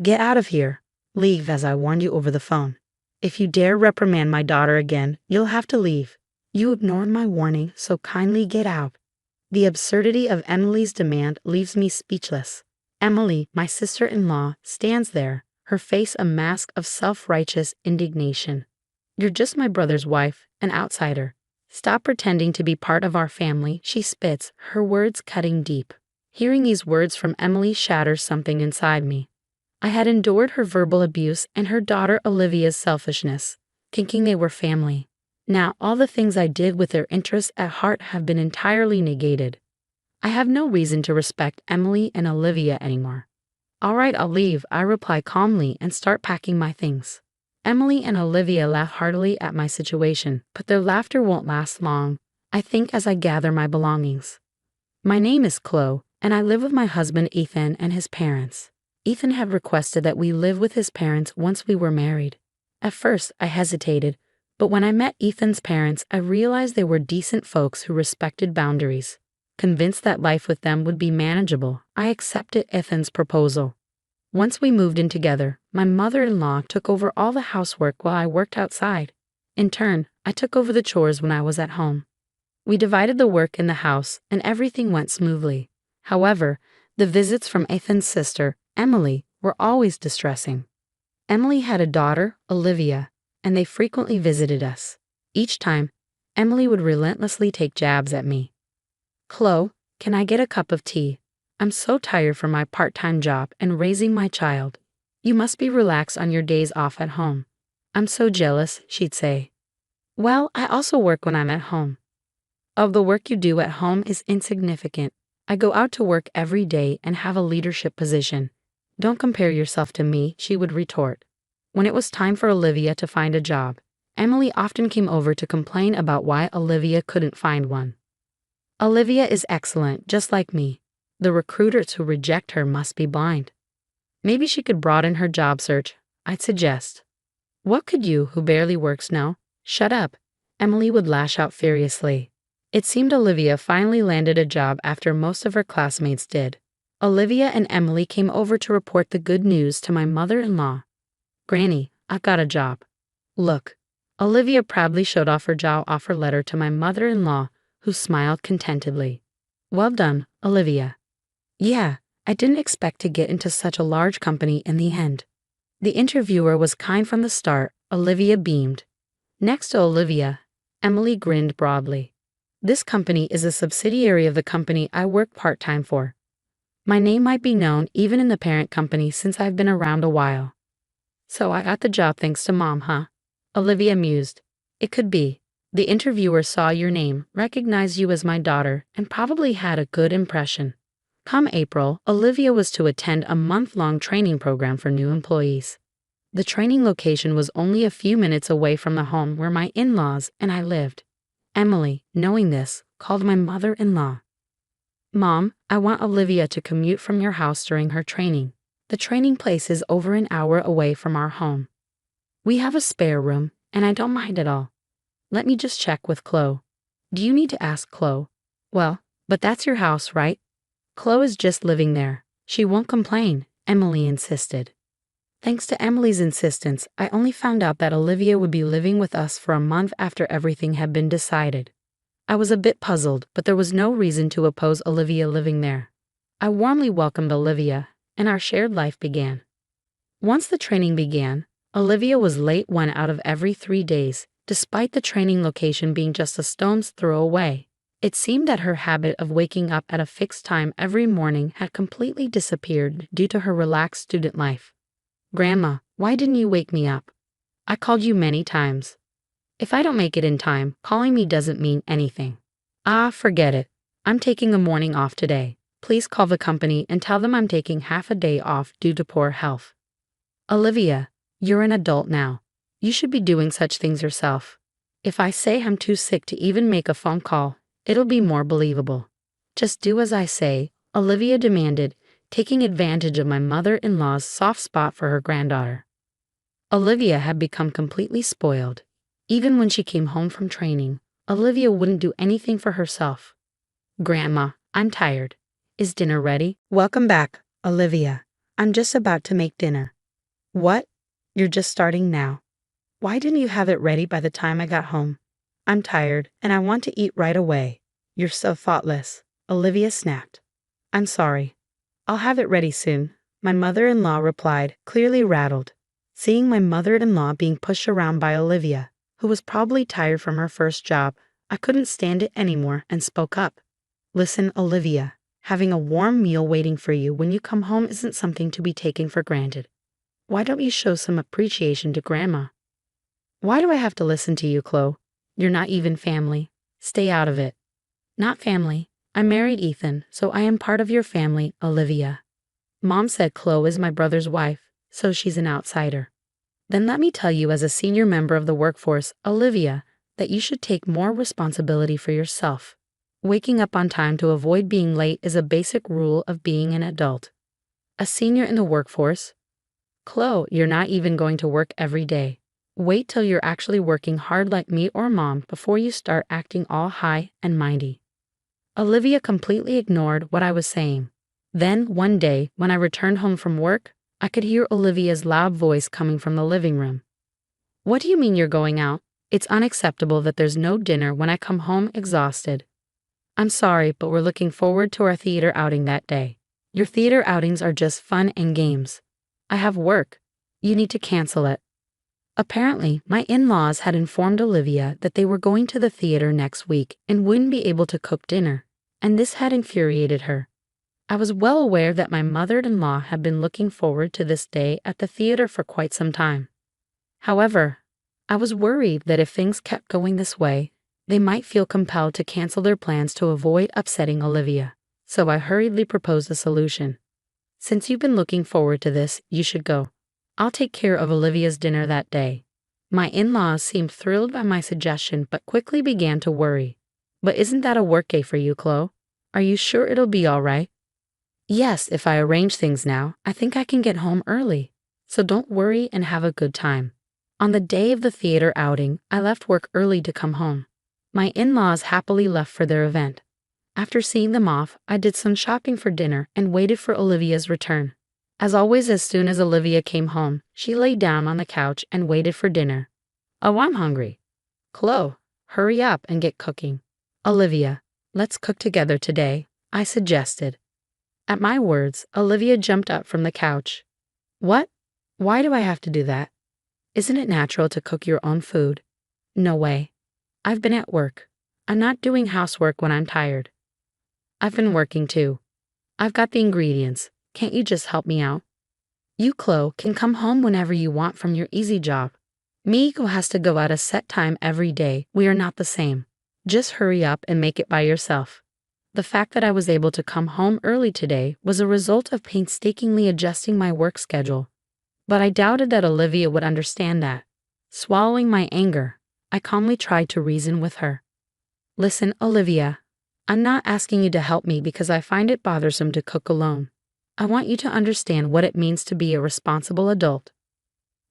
Get out of here. Leave as I warned you over the phone. If you dare reprimand my daughter again, you'll have to leave. You ignored my warning, so kindly get out. The absurdity of Emily's demand leaves me speechless. Emily, my sister-in-law, stands there, her face a mask of self-righteous indignation. You're just my brother's wife, an outsider. Stop pretending to be part of our family, she spits, her words cutting deep. Hearing these words from Emily shatters something inside me. I had endured her verbal abuse and her daughter Olivia's selfishness, thinking they were family. Now all the things I did with their interests at heart have been entirely negated. I have no reason to respect Emily and Olivia anymore. All right, I'll leave, I reply calmly and start packing my things. Emily and Olivia laugh heartily at my situation, but their laughter won't last long, I think, as I gather my belongings. My name is Chloe, and I live with my husband Ethan and his parents. Ethan had requested that we live with his parents once we were married. At first, I hesitated, but when I met Ethan's parents, I realized they were decent folks who respected boundaries. Convinced that life with them would be manageable, I accepted Ethan's proposal. Once we moved in together, my mother-in-law took over all the housework while I worked outside. In turn, I took over the chores when I was at home. We divided the work in the house, and everything went smoothly. However, the visits from Ethan's sister, Emily, were always distressing. Emily had a daughter, Olivia, and they frequently visited us. Each time, Emily would relentlessly take jabs at me. Chloe, can I get a cup of tea? I'm so tired from my part-time job and raising my child. You must be relaxed on your days off at home. I'm so jealous, she'd say. Well, I also work when I'm at home. Of the work you do at home is insignificant. I go out to work every day and have a leadership position. Don't compare yourself to me, she would retort. When it was time for Olivia to find a job, Emily often came over to complain about why Olivia couldn't find one. Olivia is excellent, just like me. The recruiters who reject her must be blind. Maybe she could broaden her job search, I'd suggest. What could you, who barely works, know? Shut up, Emily would lash out furiously. It seemed Olivia finally landed a job after most of her classmates did. Olivia and Emily came over to report the good news to my mother-in-law. Granny, I've got a job. Look. Olivia proudly showed off her job offer letter to my mother-in-law, who smiled contentedly. Well done, Olivia. Yeah, I didn't expect to get into such a large company in the end. The interviewer was kind from the start, Olivia beamed. Next to Olivia, Emily grinned broadly. This company is a subsidiary of the company I work part-time for. My name might be known even in the parent company since I've been around a while. So I got the job thanks to Mom, huh? Olivia mused. It could be. The interviewer saw your name, recognized you as my daughter, and probably had a good impression. Come April, Olivia was to attend a month-long training program for new employees. The training location was only a few minutes away from the home where my in-laws and I lived. Emily, knowing this, called my mother-in-law. Mom, I want Olivia to commute from your house during her training. The training place is over an hour away from our home. We have a spare room, and I don't mind at all. Let me just check with Chloe. Do you need to ask Chloe? Well, but that's your house, right? Chloe is just living there. She won't complain, Emily insisted. Thanks to Emily's insistence, I only found out that Olivia would be living with us for a month after everything had been decided. I was a bit puzzled, but there was no reason to oppose Olivia living there. I warmly welcomed Olivia, and our shared life began. Once the training began, Olivia was late 1 out of every 3 days, despite the training location being just a stone's throw away. It seemed that her habit of waking up at a fixed time every morning had completely disappeared due to her relaxed student life. Grandma, why didn't you wake me up? I called you many times. If I don't make it in time, calling me doesn't mean anything. Ah, forget it. I'm taking a morning off today. Please call the company and tell them I'm taking half a day off due to poor health. Olivia, you're an adult now. You should be doing such things yourself. If I say I'm too sick to even make a phone call, it'll be more believable. Just do as I say, Olivia demanded, taking advantage of my mother-in-law's soft spot for her granddaughter. Olivia had become completely spoiled. Even when she came home from training, Olivia wouldn't do anything for herself. Grandma, I'm tired. Is dinner ready? Welcome back, Olivia. I'm just about to make dinner. What? You're just starting now. Why didn't you have it ready by the time I got home? I'm tired, and I want to eat right away. You're so thoughtless, Olivia snapped. I'm sorry. I'll have it ready soon, my mother-in-law replied, clearly rattled. Seeing my mother-in-law being pushed around by Olivia, who was probably tired from her first job, I couldn't stand it anymore and spoke up. Listen, Olivia, having a warm meal waiting for you when you come home isn't something to be taken for granted. Why don't you show some appreciation to Grandma? Why do I have to listen to you, Chloe? You're not even family. Stay out of it. Not family. I married Ethan, so I am part of your family, Olivia. Mom said Chloe is my brother's wife, so she's an outsider. Then let me tell you as a senior member of the workforce, Olivia, that you should take more responsibility for yourself. Waking up on time to avoid being late is a basic rule of being an adult. A senior in the workforce? Chloe, you're not even going to work every day. Wait till you're actually working hard like me or Mom before you start acting all high and mighty. Olivia completely ignored what I was saying. Then, one day, when I returned home from work, I could hear Olivia's loud voice coming from the living room. What do you mean you're going out? It's unacceptable that there's no dinner when I come home exhausted. I'm sorry, but we're looking forward to our theater outing that day. Your theater outings are just fun and games. I have work. You need to cancel it. Apparently, my in-laws had informed Olivia that they were going to the theater next week and wouldn't be able to cook dinner, and this had infuriated her. I was well aware that my mother-in-law had been looking forward to this day at the theater for quite some time. However, I was worried that if things kept going this way, they might feel compelled to cancel their plans to avoid upsetting Olivia, so I hurriedly proposed a solution. Since you've been looking forward to this, you should go. I'll take care of Olivia's dinner that day. My in-laws seemed thrilled by my suggestion but quickly began to worry. But isn't that a work day for you, Chloe? Are you sure it'll be all right? Yes, if I arrange things now, I think I can get home early. So don't worry and have a good time. On the day of the theater outing, I left work early to come home. My in-laws happily left for their event. After seeing them off, I did some shopping for dinner and waited for Olivia's return. As always, as soon as Olivia came home, she lay down on the couch and waited for dinner. Oh, I'm hungry. Chloe, hurry up and get cooking. Olivia, let's cook together today, I suggested. At my words, Olivia jumped up from the couch. What? Why do I have to do that? Isn't it natural to cook your own food? No way. I've been at work. I'm not doing housework when I'm tired. I've been working too. I've got the ingredients. Can't you just help me out? You, Chloe, can come home whenever you want from your easy job. Me, who has to go at a set time every day, we are not the same. Just hurry up and make it by yourself. The fact that I was able to come home early today was a result of painstakingly adjusting my work schedule. But I doubted that Olivia would understand that. Swallowing my anger, I calmly tried to reason with her. Listen, Olivia, I'm not asking you to help me because I find it bothersome to cook alone. I want you to understand what it means to be a responsible adult.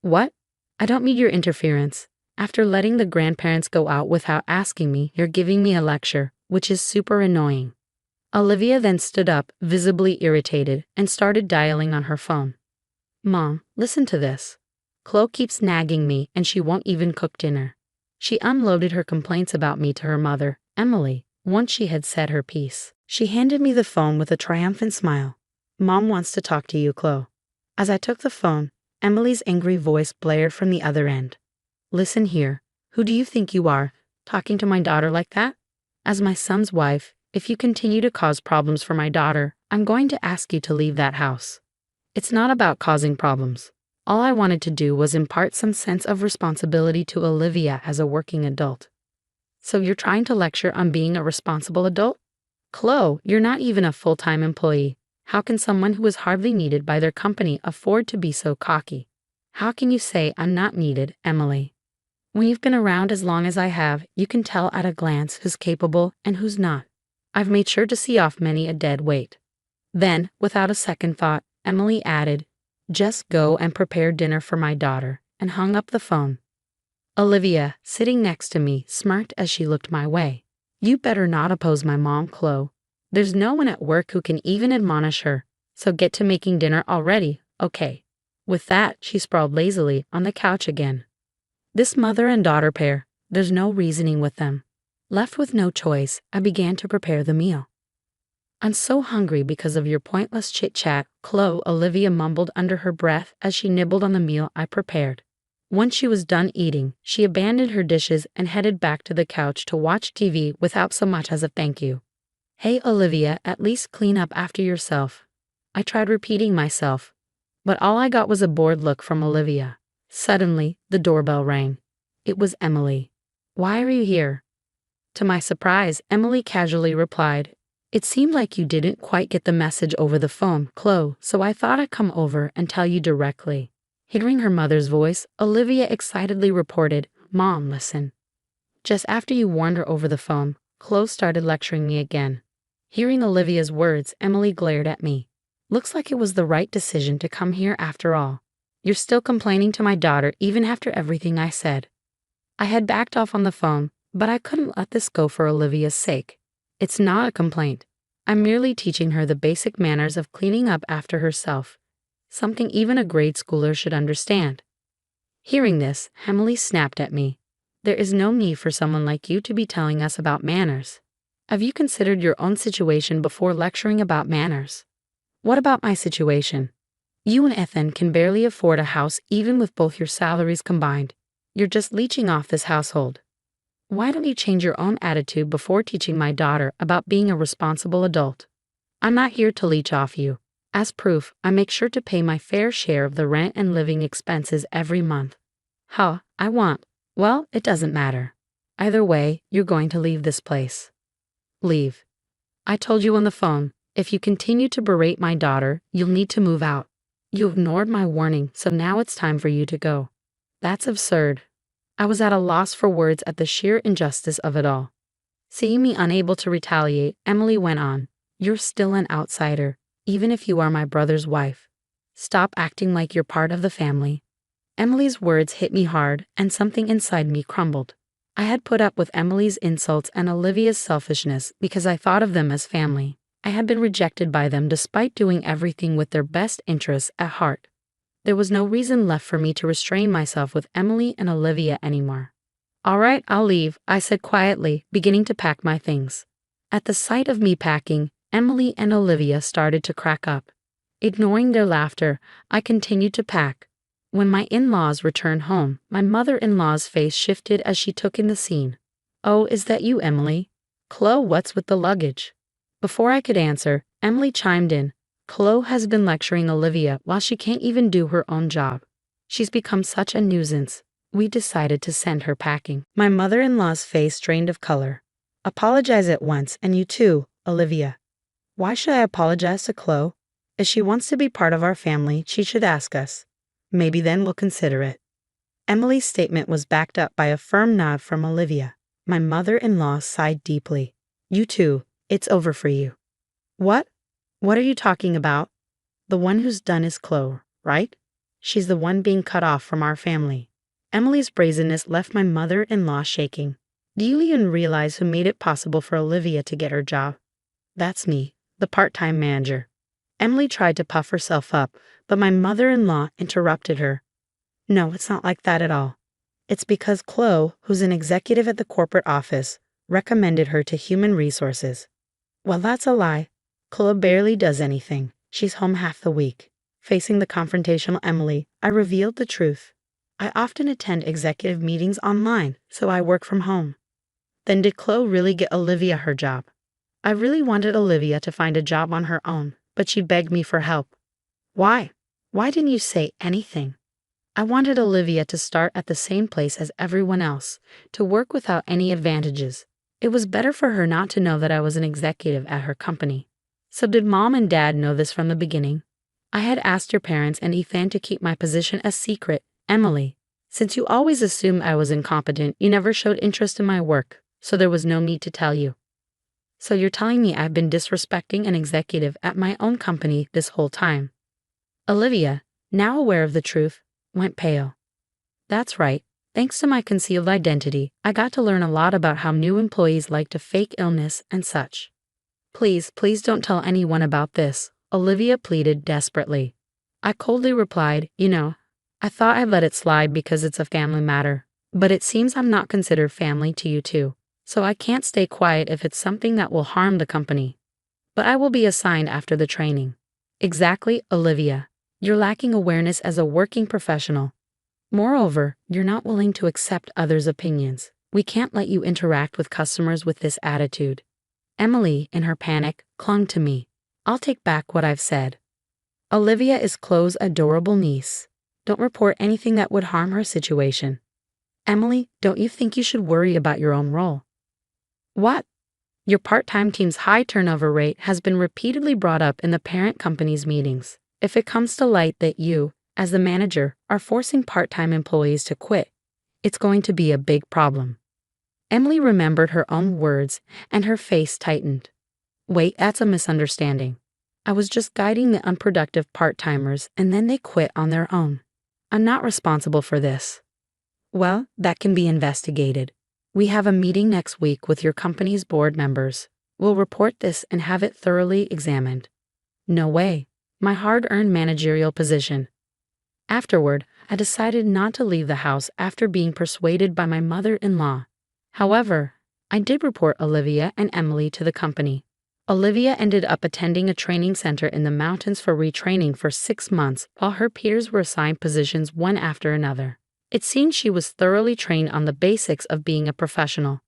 What? I don't need your interference. After letting the grandparents go out without asking me, you're giving me a lecture, which is super annoying. Olivia then stood up, visibly irritated, and started dialing on her phone. Mom, listen to this. Chloe keeps nagging me and she won't even cook dinner. She unloaded her complaints about me to her mother, Emily, once she had said her piece. She handed me the phone with a triumphant smile. Mom wants to talk to you, Chloe. As I took the phone, Emily's angry voice blared from the other end. Listen here, who do you think you are, talking to my daughter like that? As my son's wife, if you continue to cause problems for my daughter, I'm going to ask you to leave that house. It's not about causing problems. All I wanted to do was impart some sense of responsibility to Olivia as a working adult. So you're trying to lecture on being a responsible adult? Chloe, you're not even a full-time employee. How can someone who is hardly needed by their company afford to be so cocky? How can you say I'm not needed, Emily? When you've been around as long as I have, you can tell at a glance who's capable and who's not. I've made sure to see off many a dead weight. Then, without a second thought, Emily added, just go and prepare dinner for my daughter, and hung up the phone. Olivia, sitting next to me, smirked as she looked my way. You better not oppose my mom, Chloe. There's no one at work who can even admonish her, So get to making dinner already, okay. With that, she sprawled lazily on the couch again. This mother and daughter pair, there's no reasoning with them. Left with no choice, I began to prepare the meal. I'm so hungry because of your pointless chit-chat, Chloe, Olivia mumbled under her breath as she nibbled on the meal I prepared. Once she was done eating, she abandoned her dishes and headed back to the couch to watch TV without so much as a thank you. Hey Olivia, at least clean up after yourself. I tried repeating myself, but all I got was a bored look from Olivia. Suddenly, the doorbell rang. It was Emily. Why are you here? To my surprise, Emily casually replied, it seemed like you didn't quite get the message over the phone, Chloe, so I thought I'd come over and tell you directly. Hearing her mother's voice, Olivia excitedly reported, Mom, listen. Just after you warned her over the phone, Chloe started lecturing me again. Hearing Olivia's words, Emily glared at me. Looks like it was the right decision to come here after all. You're still complaining to my daughter even after everything I said. I had backed off on the phone, but I couldn't let this go for Olivia's sake. It's not a complaint. I'm merely teaching her the basic manners of cleaning up after herself, something even a grade schooler should understand. Hearing this, Emily snapped at me. There is no need for someone like you to be telling us about manners. Have you considered your own situation before lecturing about manners? What about my situation? You and Ethan can barely afford a house even with both your salaries combined. You're just leeching off this household. Why don't you change your own attitude before teaching my daughter about being a responsible adult? I'm not here to leech off you. As proof, I make sure to pay my fair share of the rent and living expenses every month. I want. Well, it doesn't matter. Either way, you're going to leave this place. Leave. I told you on the phone, if you continue to berate my daughter, you'll need to move out. You ignored my warning, so now it's time for you to go. That's absurd. I was at a loss for words at the sheer injustice of it all. Seeing me unable to retaliate, Emily went on, you're still an outsider, even if you are my brother's wife. Stop acting like you're part of the family. Emily's words hit me hard, and something inside me crumbled. I had put up with Emily's insults and Olivia's selfishness because I thought of them as family. I had been rejected by them despite doing everything with their best interests at heart. There was no reason left for me to restrain myself with Emily and Olivia anymore. All right, I'll leave, I said quietly, beginning to pack my things. At the sight of me packing, Emily and Olivia started to crack up. Ignoring their laughter, I continued to pack. When my in-laws returned home, my mother-in-law's face shifted as she took in the scene. Oh, is that you, Emily? Chloe, what's with the luggage? Before I could answer, Emily chimed in. Chloe has been lecturing Olivia while she can't even do her own job. She's become such a nuisance. We decided to send her packing. My mother-in-law's face drained of color. Apologize at once, and you too, Olivia. Why should I apologize to Chloe? If she wants to be part of our family, she should ask us. Maybe then we'll consider it. Emily's statement was backed up by a firm nod from Olivia. My mother-in-law sighed deeply. You too, it's over for you. What? What are you talking about? The one who's done is Chloe, right? She's the one being cut off from our family. Emily's brazenness left my mother-in-law shaking. Do you even realize who made it possible for Olivia to get her job? That's me, the part-time manager. Emily tried to puff herself up, but my mother-in-law interrupted her. No, it's not like that at all. It's because Chloe, who's an executive at the corporate office, recommended her to human resources. Well, that's a lie. Chloe barely does anything. She's home half the week. Facing the confrontational Emily, I revealed the truth. I often attend executive meetings online, so I work from home. Then did Chloe really get Olivia her job? I really wanted Olivia to find a job on her own, but she begged me for help. Why? Why didn't you say anything? I wanted Olivia to start at the same place as everyone else, to work without any advantages. It was better for her not to know that I was an executive at her company. So did Mom and Dad know this from the beginning? I had asked your parents and Ethan to keep my position a secret, Emily. Since you always assumed I was incompetent, you never showed interest in my work, so there was no need to tell you. So you're telling me I've been disrespecting an executive at my own company this whole time? Olivia, now aware of the truth, went pale. That's right. Thanks to my concealed identity, I got to learn a lot about how new employees like to fake illness and such. Please don't tell anyone about this, Olivia pleaded desperately. I coldly replied, I thought I'd let it slide because it's a family matter, but it seems I'm not considered family to you too, so I can't stay quiet if it's something that will harm the company. But I will be assigned after the training. Exactly, Olivia. You're lacking awareness as a working professional. Moreover, you're not willing to accept others' opinions. We can't let you interact with customers with this attitude. Emily, in her panic, clung to me. I'll take back what I've said. Olivia is Chloe's adorable niece. Don't report anything that would harm her situation. Emily, don't you think you should worry about your own role? What? Your part-time team's high turnover rate has been repeatedly brought up in the parent company's meetings. If it comes to light that you, as the manager, are forcing part-time employees to quit, it's going to be a big problem. Emily remembered her own words, and her face tightened. Wait, that's a misunderstanding. I was just guiding the unproductive part-timers, and then they quit on their own. I'm not responsible for this. Well, that can be investigated. We have a meeting next week with your company's board members. We'll report this and have it thoroughly examined. No way. My hard-earned managerial position. Afterward, I decided not to leave the house after being persuaded by my mother-in-law. However, I did report Olivia and Emily to the company. Olivia ended up attending a training center in the mountains for retraining for 6 months, while her peers were assigned positions one after another. It seemed she was thoroughly trained on the basics of being a professional.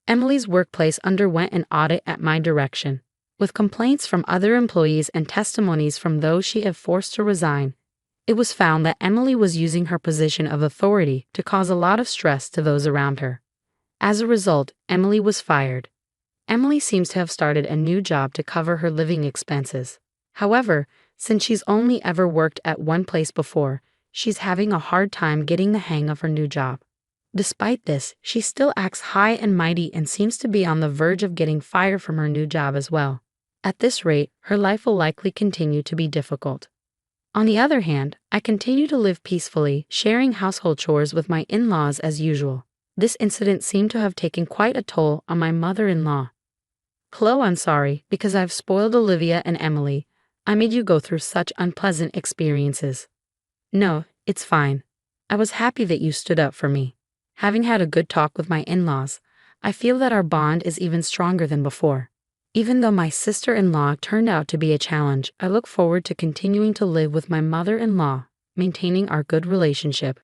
Emily's workplace underwent an audit at my direction. With complaints from other employees and testimonies from those she had forced to resign, it was found that Emily was using her position of authority to cause a lot of stress to those around her. As a result, Emily was fired. Emily seems to have started a new job to cover her living expenses. However, since she's only ever worked at one place before, she's having a hard time getting the hang of her new job. Despite this, she still acts high and mighty and seems to be on the verge of getting fired from her new job as well. At this rate, her life will likely continue to be difficult. On the other hand, I continue to live peacefully, sharing household chores with my in-laws as usual. This incident seemed to have taken quite a toll on my mother-in-law. Chloe, I'm sorry, because I've spoiled Olivia and Emily. I made you go through such unpleasant experiences. No, it's fine. I was happy that you stood up for me. Having had a good talk with my in-laws, I feel that our bond is even stronger than before. Even though my sister-in-law turned out to be a challenge, I look forward to continuing to live with my mother-in-law, maintaining our good relationship.